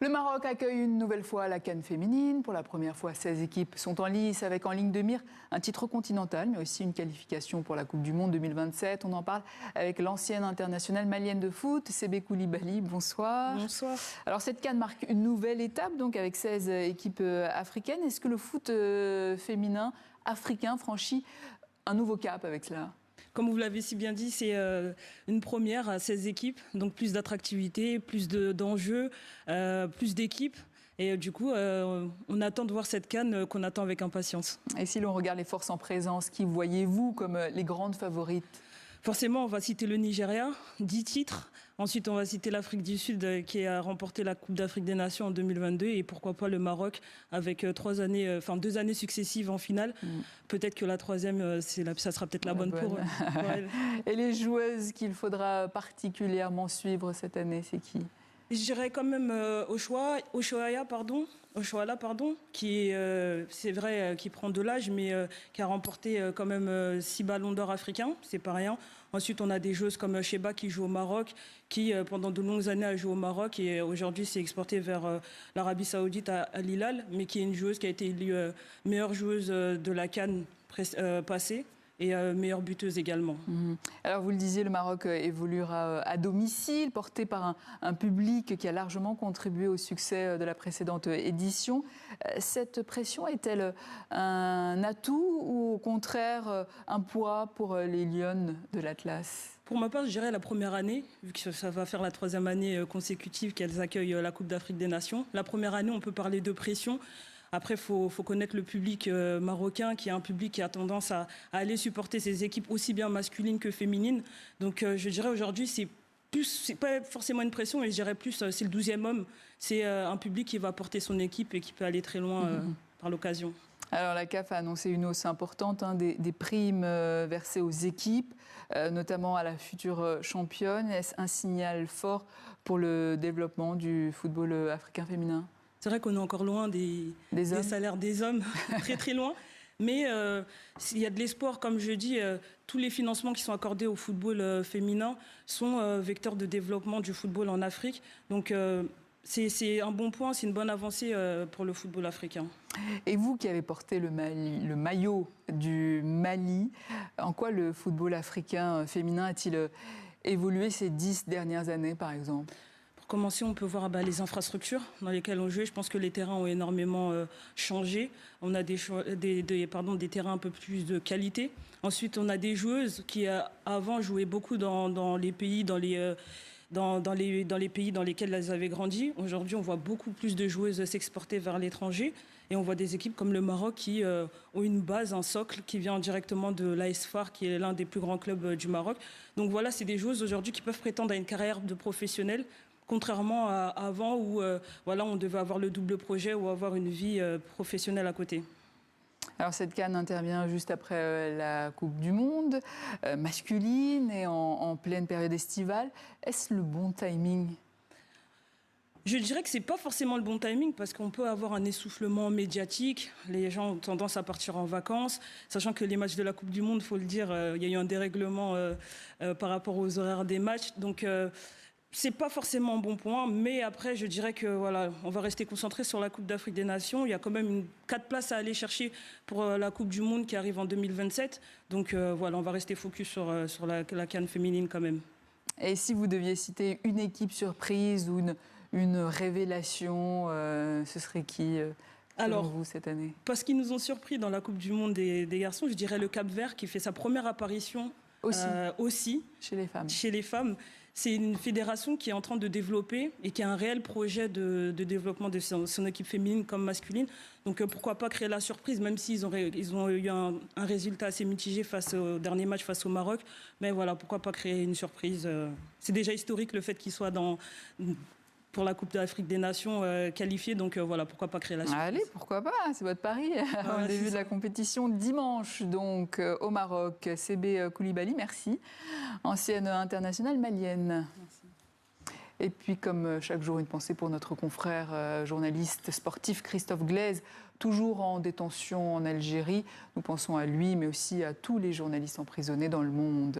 Le Maroc accueille une nouvelle fois la CAN féminine. Pour la première fois, 16 équipes sont en lice avec en ligne de mire un titre continental, mais aussi une qualification pour la Coupe du Monde 2027. On en parle avec l'ancienne internationale malienne de foot, Sébé Coulibaly. Bonsoir. Bonsoir. Alors cette CAN marque une nouvelle étape, donc avec 16 équipes africaines. Est-ce que le foot féminin africain franchit un nouveau cap avec cela ? Comme vous l'avez si bien dit, c'est une première à 16 équipes, donc plus d'attractivité, plus d'enjeux, plus d'équipes. Et du coup, on attend de voir cette CAN qu'on attend avec impatience. Et si l'on regarde les forces en présence, qui voyez-vous comme les grandes favorites ? Forcément, on va citer le Nigeria, 10 titres. Ensuite, on va citer l'Afrique du Sud qui a remporté la Coupe d'Afrique des Nations en 2022. Et pourquoi pas le Maroc avec 2 années successives en finale. Peut-être que la troisième, ça sera peut-être la bonne pour eux. Et les joueuses qu'il faudra particulièrement suivre cette année, c'est qui ? Je dirais quand même Oshoala, qui c'est vrai qui prend de l'âge, mais qui a remporté quand même 6 ballons d'or africains, c'est pas rien. Ensuite, on a des joueuses comme Sheba qui joue au Maroc, qui pendant de longues années a joué au Maroc et aujourd'hui s'est exportée vers l'Arabie Saoudite à Al-Hilal, mais qui est une joueuse qui a été élue meilleure joueuse de la CAN passée. Et meilleure buteuse également. Alors vous le disiez, le Maroc évoluera à domicile, porté par un public qui a largement contribué au succès de la précédente édition. Cette pression est-elle un atout ou au contraire un poids pour les Lionnes de l'Atlas ? Pour ma part, je dirais la première année, vu que ça va faire la 3e année consécutive qu'elles accueillent la Coupe d'Afrique des Nations. La première année, on peut parler de pression. Après, il faut connaître le public marocain, qui est un public qui a tendance à aller supporter ses équipes aussi bien masculines que féminines. Donc, je dirais aujourd'hui, c'est pas forcément une pression, mais je dirais plus, c'est le 12e homme. C'est un public qui va porter son équipe et qui peut aller très loin par l'occasion. Alors la CAF a annoncé une hausse importante des primes versées aux équipes, notamment à la future championne. Est-ce un signal fort pour le développement du football africain féminin ? C'est vrai qu'on est encore loin des salaires des hommes, très très loin. Mais il y a de l'espoir, comme je dis, tous les financements qui sont accordés au football féminin sont vecteurs de développement du football en Afrique. Donc c'est un bon point, c'est une bonne avancée pour le football africain. Et vous qui avez porté le maillot du Mali, en quoi le football africain féminin a-t-il évolué ces 10 dernières années par exemple ? Pour commencer, on peut voir les infrastructures dans lesquelles on joue. Je pense que les terrains ont énormément changé. On a des terrains un peu plus de qualité. Ensuite, on a des joueuses qui avant jouaient beaucoup dans les pays, dans les pays dans lesquels elles avaient grandi. Aujourd'hui, on voit beaucoup plus de joueuses s'exporter vers l'étranger. Et on voit des équipes comme le Maroc qui ont une base, un socle qui vient directement de l'AS FAR, qui est l'un des plus grands clubs du Maroc. Donc voilà, c'est des joueuses aujourd'hui qui peuvent prétendre à une carrière de professionnelle. Contrairement à avant où on devait avoir le double projet ou avoir une vie professionnelle à côté. Alors cette CAN intervient juste après la Coupe du Monde masculine et en pleine période estivale. Est-ce le bon timing ? Je dirais que ce n'est pas forcément le bon timing parce qu'on peut avoir un essoufflement médiatique. Les gens ont tendance à partir en vacances, sachant que les matchs de la Coupe du Monde, il faut le dire, il y a eu un dérèglement par rapport aux horaires des matchs. Donc c'est pas forcément un bon point, mais après, je dirais que on va rester concentré sur la Coupe d'Afrique des Nations. Il y a quand même 4 places à aller chercher pour la Coupe du Monde qui arrive en 2027. Donc on va rester focus sur la CAN féminine quand même. Et si vous deviez citer une équipe surprise ou une révélation, ce serait qui selon vous cette année ? Parce qu'ils nous ont surpris dans la Coupe du Monde des garçons, je dirais le Cap-Vert qui fait sa première apparition aussi chez les femmes. C'est une fédération qui est en train de développer et qui a un réel projet de développement de son équipe féminine comme masculine. Donc pourquoi pas créer la surprise, même s'ils ont eu un résultat assez mitigé face au dernier match face au Maroc. Mais voilà, pourquoi pas créer une surprise. C'est déjà historique le fait qu'ils soient pour la Coupe d'Afrique des Nations qualifiée. Donc pourquoi pas créer la surprise. Allez, pourquoi pas, c'est votre pari. Au début de la compétition dimanche, donc au Maroc. Sébé Coulibaly, merci. Ancienne internationale malienne. Merci. Et puis, comme chaque jour, une pensée pour notre confrère journaliste sportif Christophe Glaise, toujours en détention en Algérie. Nous pensons à lui, mais aussi à tous les journalistes emprisonnés dans le monde.